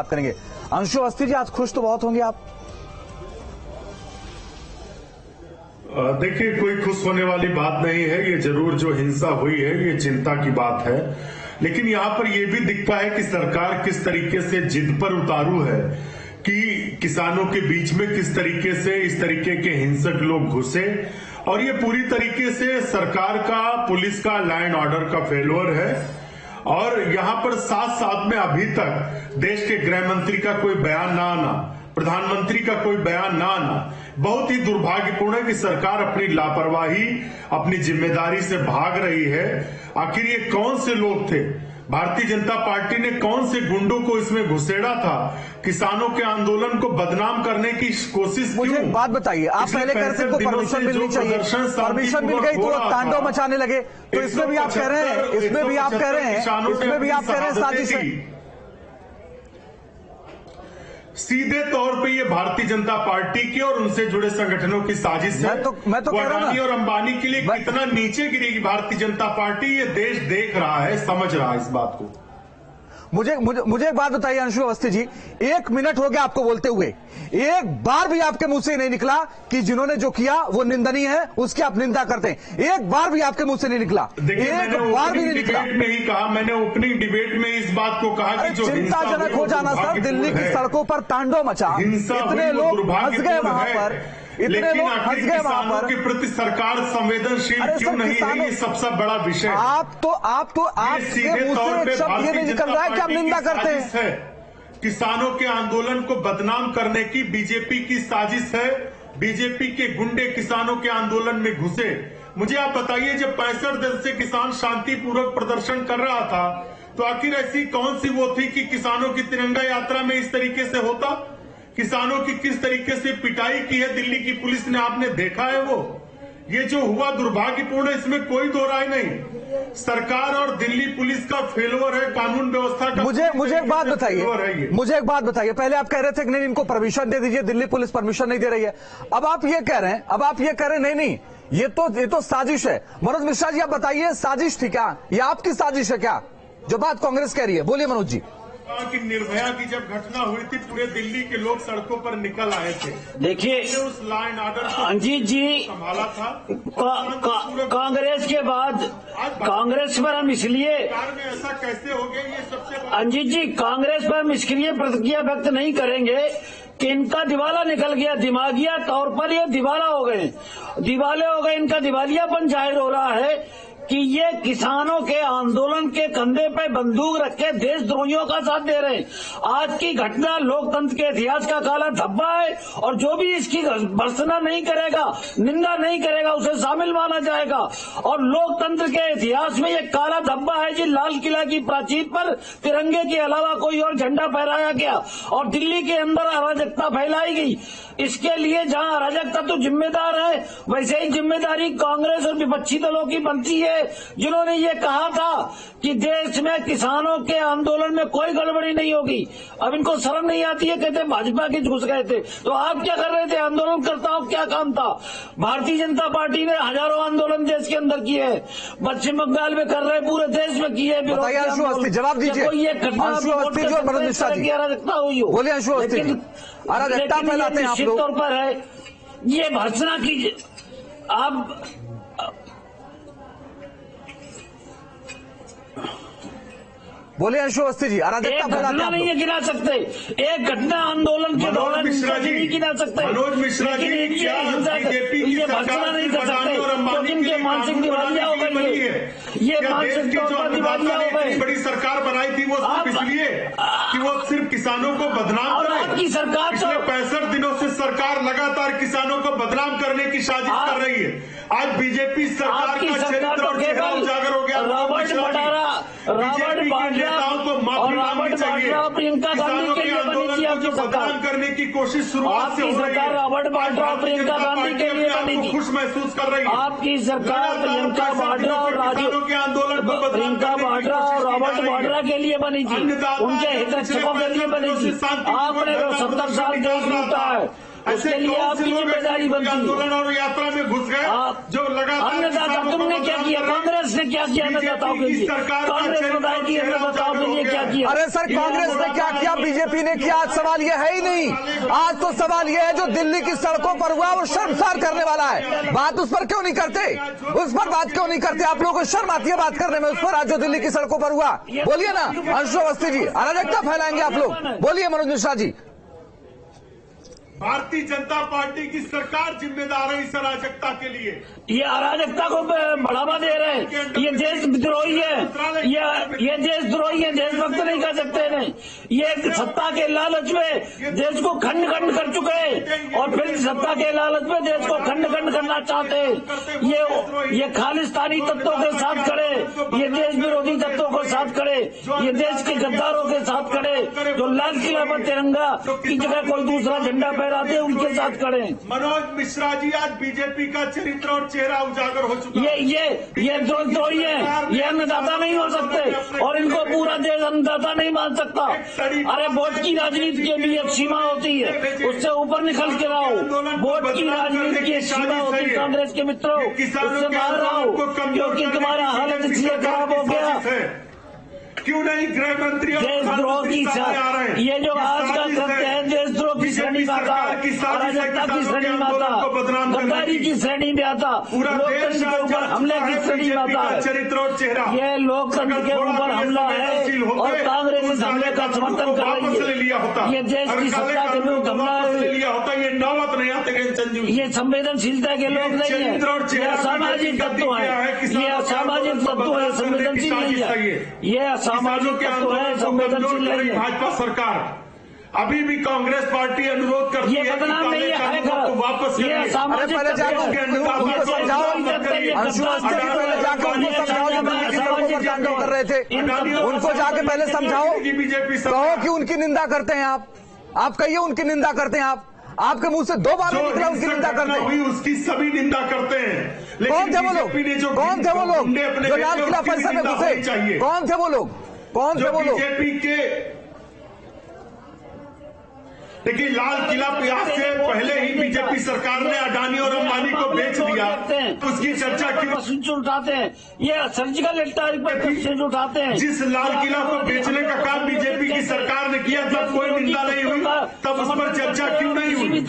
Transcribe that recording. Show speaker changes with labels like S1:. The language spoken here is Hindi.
S1: बात करेंगे। अंशु अवस्थी जी, आज खुश तो बहुत होंगे आप।
S2: देखिए, कोई खुश होने वाली बात नहीं है। ये जरूर जो हिंसा हुई है ये चिंता की बात है, लेकिन यहाँ पर यह भी दिखता है कि सरकार किस तरीके से जिद पर उतारू है कि किसानों के बीच में किस तरीके से इस तरीके के हिंसक लोग घुसे, और ये पूरी तरीके से सरकार का, पुलिस का, लॉ एंड ऑर्डर का फेल्योर है। और यहाँ पर साथ साथ में अभी तक देश के गृह मंत्री का कोई बयान ना आना, प्रधानमंत्री का कोई बयान ना आना बहुत ही दुर्भाग्यपूर्ण है कि सरकार अपनी लापरवाही, अपनी जिम्मेदारी से भाग रही है। आखिर ये कौन से लोग थे? भारतीय जनता पार्टी ने कौन से गुंडों को इसमें घुसेड़ा था? किसानों के आंदोलन को बदनाम करने की कोशिश क्यों?
S1: मुझे एक बात बताइए, आप पहले कह रहे थे इनको परमिशन मिलनी चाहिए, परमिशन मिल गई तो तांडव मचाने लगे, तो इसमें भी आप कह रहे हैं, इसमें भी आप कह रहे हैं साजिश है।
S2: सीधे तौर पे ये भारतीय जनता पार्टी की और उनसे जुड़े संगठनों की साजिश है।
S1: मैं तो कह रहा हूं,
S2: अडानी और अंबानी के लिए कितना नीचे गिरेगी भारतीय जनता पार्टी, ये देश देख रहा है, समझ रहा है इस बात को।
S1: मुझे एक बात बताइए अंशु अवस्थी जी, 1 मिनट हो गया आपको बोलते हुए, एक बार भी आपके मुंह से नहीं निकला कि जिन्होंने जो किया वो निंदनीय है, उसकी आप निंदा करते हैं। एक बार भी आपके मुंह से नहीं निकला, एक बार भी नहीं निकला।
S2: में ही कहा, मैंने ओपनिंग डिबेट में इस बात को कहा कि जो
S1: चिंताजनक हो जाना सर, दिल्ली की सड़कों पर तांडव मचा, इतने लोग हंस गए वहां पर, इतने लोग हंस गए वहां पर।
S2: के प्रति सरकार संवेदनशील क्यों नहीं है, ये सबसे बड़ा विषय।
S1: आपके मुंह से एक शब्द ये नहीं निकल रहा है कि आप निंदा करते हैं।
S2: किसानों के आंदोलन को बदनाम करने की बीजेपी की साजिश है। बीजेपी के गुंडे किसानों के आंदोलन में घुसे। मुझे आप बताइए, जब 65 दिन से किसान शांतिपूर्वक प्रदर्शन कर रहा था, तो आखिर ऐसी कौन सी वो थी कि किसानों की तिरंगा यात्रा में इस तरीके से होता? किसानों की किस तरीके से पिटाई की है दिल्ली की पुलिस ने, आपने देखा है वो। ये जो हुआ दुर्भाग्यपूर्ण है, इसमें कोई दो राय नहीं। सरकार और दिल्ली पुलिस का फेल्योर है, कानून व्यवस्था का।
S1: मुझे एक बात बताइए, पहले आप कह रहे थे कि नहीं इनको परमिशन दे दीजिए, दिल्ली पुलिस परमिशन नहीं दे रही है। अब आप ये कह रहे हैं, नहीं ये तो साजिश है। मनोज मिश्रा जी, आप बताइए, साजिश थी क्या? ये आपकी साजिश है क्या, जो बात कांग्रेस कह रही है? बोलिए मनोज जी।
S2: कि निर्भया की जब घटना हुई थी, पूरे दिल्ली के लोग सड़कों पर निकल आए थे।
S3: देखिए,
S2: उस लॉ एंड ऑर्डर को
S3: अंजीत जी
S2: संभाला था।
S3: कांग्रेस के बाद कांग्रेस पर हम इसलिए
S2: में ऐसा कैसे हो गया, ये सबसे
S3: अंजीत जी, कांग्रेस पर हम इसलिए प्रतिक्रिया व्यक्त नहीं करेंगे कि इनका दिवाला निकल गया, दिमागिया तौर पर ये दिवाला हो गए, इनका दिवालियापन जाहिर हो रहा है कि ये किसानों के आंदोलन के कंधे पे बंदूक रख के देशद्रोहियों का साथ दे रहे हैं। आज की घटना लोकतंत्र के इतिहास का काला धब्बा है, और जो भी इसकी भर्त्सना नहीं करेगा, निंदा नहीं करेगा, उसे शामिल माना जाएगा। और लोकतंत्र के इतिहास में ये काला धब्बा है जी, लाल किला की प्राचीर पर तिरंगे के अलावा कोई और झंडा फहराया गया और दिल्ली के अंदर अराजकता फैलाई गई। इसके लिए जहां अराजकता तो जिम्मेदार है, वैसे ही जिम्मेदारी कांग्रेस और विपक्षी दलों की बनती है, जिन्होंने ये कहा था कि देश में किसानों के आंदोलन में कोई गड़बड़ी नहीं होगी। अब इनको शर्म नहीं आती है, कहते भाजपा के घुस गए थे। तो आप क्या कर रहे थे? आंदोलनकर्ताओं क्या काम था? भारतीय जनता पार्टी ने हजारों आंदोलन देश के अंदर किए हैं, पश्चिम बंगाल में कर रहे, पूरे देश में किए।
S1: जवाब दीजिए।
S3: ये घटना अराजकता हुई हो,
S1: बोलिए अंशु अवस्थी, अराजकता फैलाते हैं आप लोग,
S3: तौर पर है ये भर्त्सना की। आप
S1: बोलिए अंशु अवस्थी जी, अराजकता फैलाते हैं
S3: नहीं गिना सकते, एक घटना आंदोलन के दौरान नहीं गिना सकते।
S2: मनोज मिश्रा जी,
S3: ये भर्त्सना नहीं कर सकते क्योंकि इनके मानसिक दिवालिया हो गई है। ये मानसिक तौर पर दिवालिया हो गई।
S2: बड़ी सरकार बनाई थी वो सिर्फ इसलिए कि वो सिर्फ किसानों को बदनाम करे।
S3: आपकी सरकार
S2: पिछले 65 दिनों से सरकार लगातार किसानों को बदनाम करने की साजिश कर रही है। आज बीजेपी सरकार का चरित्र और चेहरा उजागर हो गया।
S3: रॉबर्ट वाड्रा
S2: को माफी मांगनी चाहिए।
S3: प्रियंका गांधी के लिए बनी थी आपकी सरकार,
S2: करने की कोशिश शुरुआत से हो रही है।
S3: रॉबर्ट वाड्रा और प्रियंका गांधी के लिए बनी थी।
S2: खुश महसूस कर रही है
S3: आपकी सरकार प्रियंका वाड्रा और प्रियंका वाड्रा और रॉबर्ट वाड्रा के लिए बनी थी, उनके हितरक्षकों के लिए बनी थी। आपने 70 साल देश लूटा है, उसके लिए आपकी जिम्मेदारी बनती है।
S2: आंदोलन और यात्रा में घुस गए, जो लगातार
S3: अन्नदाता तुमने क्या किया? कांग्रेस ने क्या किया अन्नदाताओं के लिए? कांग्रेस बताए कि अन्नदाताओं के लिए क्या किया?
S1: अरे सर, कांग्रेस ने क्या किया, बीजेपी ने किया? आज सवाल यह है ही नहीं। आज तो सवाल यह है जो दिल्ली की सड़कों पर हुआ वो शर्मसार करने वाला है। बात उस पर क्यों नहीं करते? उस पर बात क्यों नहीं करते? आप लोगों को शर्म आती है बात करने में उस पर? आज जो दिल्ली की सड़कों पर हुआ, बोलिए ना अंशु अवस्थी जी, अराजकता फैलाएंगे आप लोग, बोलिए मनोज मिश्रा जी।
S2: भारतीय जनता पार्टी की सरकार जिम्मेदार है इस अराजकता के लिए।
S3: ये अराजकता को बढ़ावा दे रहे हैं, ये देशद्रोही है, ये देशद्रोही है, देशभक्त नहीं कर सकते इन्हें। ये सत्ता के लालच में देश को खंड खंड कर चुके हैं और फिर सत्ता के लालच में देश को खंड खंड करना चाहते हैं। ये खालिस्तानी तत्वों के साथ खड़े, ये देश विरोधी तत्वों के साथ खड़े, ये देश के गद्दारों के साथ खड़े, जो लाल किला पर तिरंगा की जगह कोई दूसरा झंडा फहराते हैं उनके साथ खड़े।
S2: मनोज मिश्रा जी, आज बीजेपी का चरित्र और चेहरा उजागर हो चुका है।
S3: ये द्रोही है, ये अन्नदाता नहीं हो सकते और इनको पूरा देश अन्नदाता नहीं मान सकता। अरे वोट की राजनीति की भी एक सीमा होती है, उससे ऊपर निकल के रहो। वोट की राजनीति की एक सीमा होती है कांग्रेस के मित्रों, उससे बाहर रहो, क्योंकि तुम्हारा हालत इसलिए खराब हो गया।
S2: क्यों नहीं गृह मंत्री
S3: देशद्रोह की ये जो आज का कृत्य है, देशद्रोह की श्रेणी में आता, अराजकता की श्रेणी में आता, गद्दारी की श्रेणी में आता, लोकतंत्र के ऊपर हमले की श्रेणी में आता है।
S2: चरित्र और चेहरा,
S3: ये लोकतंत्र के ऊपर हमला है और कांग्रेस इस हमले का समर्थन कर रही है। ये देश की सत्ता के लोग हमला है,
S2: ये नौबत नहीं आते।
S3: ये संवेदनशीलता के लोग नहीं है, ये असामाजिक तत्व है, ये असामाजिक तत्व है, संवेदनशील नहीं है, ये
S2: किसानों के आंदोलन को कमजोर कर रही भाजपा सरकार। अभी भी कांग्रेस पार्टी अनुरोध करती है कि काले कानूनों को वापस
S3: ये असामाजिक
S1: पहले जाकर उनको समझाओ, अंशु अवस्थी जी, पहले जाकर उनको समझाओ जो दिल्ली की सड़कों पर तांडव कर रहे थे, उनको जाके पहले समझाओ, कहो कि उनकी निंदा करते हैं आप कहिए उनकी निंदा करते हैं आप। आपके मुंह से 2 बार निकला उनकी निंदा करते हैं,
S2: उसकी सभी निंदा करते हैं।
S1: कौन थे वो लोग? कौन थे वो लोग जो लाल किला परिसर में घुसे? कौन थे वो लोग? कौन थे वो लोग?
S2: बीजेपी के देखिए, लाल किला आज से पहले ही बीजेपी सरकार ने अडानी और अंबानी को बेच दिया, उसकी चर्चा क्यों
S3: उठाते हैं? ये सर्जिकल स्ट्राइक पर प्रश्न उठाते हैं।
S2: जिस लाल किला को बेचने का काम बीजेपी की सरकार ने किया, तब कोई निंदा नहीं हुई, तब उस पर चर्चा क्यों नहीं हुई?